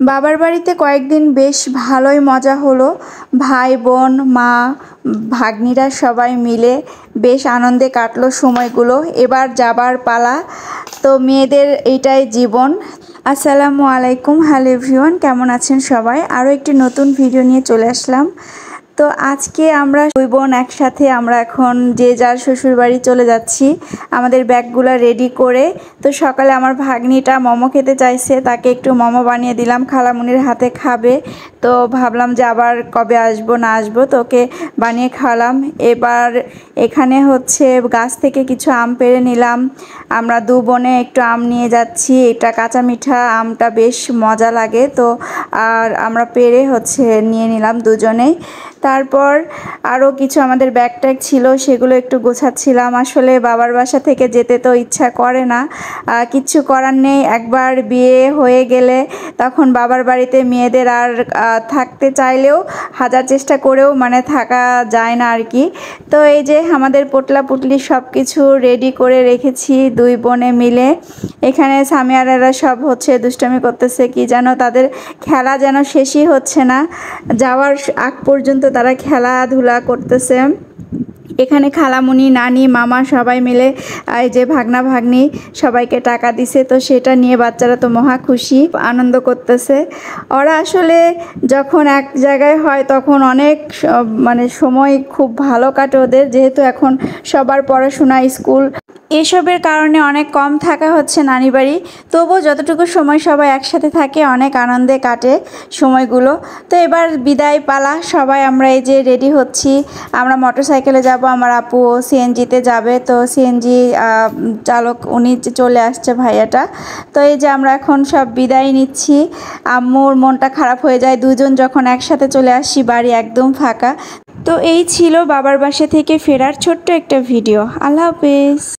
বাবার বাড়িতে কয়েকদিন বেশ ভালোই মজা হলো। ভাই বোন মা ভাগ্নিরা সবাই মিলে বেশ আনন্দে কাটলো সময়গুলো। এবার যাবার পালা। তো মেয়েদের এইটাই জীবন। আসসালামু আলাইকুম, হ্যালো এভরিওয়ান, কেমন আছেন সবাই? আরও একটি নতুন ভিডিও নিয়ে চলে আসলাম। তো আজকে আমরা দুই বোন একসাথে আমরা এখন যে যার শ্বশুরবাড়ি চলে যাচ্ছি আমাদের ব্যাগগুলো রেডি করে। তো সকালে আমার ভাগ্নিটা মোমো খেতে চাইছে, তাকে একটু মোমো বানিয়ে দিলাম, খালামুনির হাতে খাবে। তো ভাবলাম যে আবার কবে আসবো না আসবো, তো ওকে বানিয়ে খাওয়ালাম। এবার এখানে হচ্ছে গাছ থেকে কিছু আম পেড়ে নিলাম। আমরা দু বোনে একটু আম নিয়ে যাচ্ছি। এটা কাঁচা মিঠা আমটা বেশ মজা লাগে, তো আর আমরা পেড়ে হচ্ছে নিয়ে নিলাম দুজনেই। তারপর আরও কিছু আমাদের ব্যাগ ট্যাগ ছিল, সেগুলো একটু গোছাচ্ছিলাম। আসলে বাবার বাসা থেকে যেতে তো ইচ্ছা করে না, কিচ্ছু করার নেই। একবার বিয়ে হয়ে গেলে তখন বাবার বাড়িতে মেয়েদের আর থাকতে চাইলেও হাজার চেষ্টা করেও মানে থাকা যায় না আর কি। তো এই যে আমাদের পোটলা পুটলি সব কিছু রেডি করে রেখেছি দুই বোনে মিলে। এখানে সামিয়ারেরা সব হচ্ছে দুষ্টামি করতেছে, কি যেন তাদের খেলা যেন শেষই হচ্ছে না, যাওয়ার আগ পর্যন্ত তারা খেলাধুলা করতেছে। এখানে খালামুনি নানি মামা সবাই মিলে এই যে ভাগনা ভাগ্নি সবাইকে টাকা দিছে, তো সেটা নিয়ে বাচ্চারা তো মহা খুশি, আনন্দ করতেছে। ওরা আসলে যখন এক জায়গায় হয় তখন অনেক মানে সময় খুব ভালো কাটে ওদের, যেহেতু এখন সবার পড়াশোনা স্কুল এসবের কারণে অনেক কম থাকা হচ্ছে নানি বাড়ি। তবুও যতটুকু সময় সবাই একসাথে থাকে অনেক আনন্দে কাটে সময়গুলো। তো এবার বিদায় পালা, সবাই আমরা এই যে রেডি হচ্ছি। আমরা মোটরসাইকেলে যাব, আমার আপু সিএনজিতে যাবে। তো সিএনজি চালক উনি চলে আসছে ভাইয়াটা। তো এই যে আমরা এখন সব বিদায় নিচ্ছি। আম্মুর মনটা খারাপ হয়ে যায় দুজন যখন একসাথে চলে আসি, বাড়ি একদম ফাঁকা। তো এই ছিল বাবার বাসা থেকে ফেরার ছোট্ট একটা ভিডিও। আল্লাহ হাফেজ।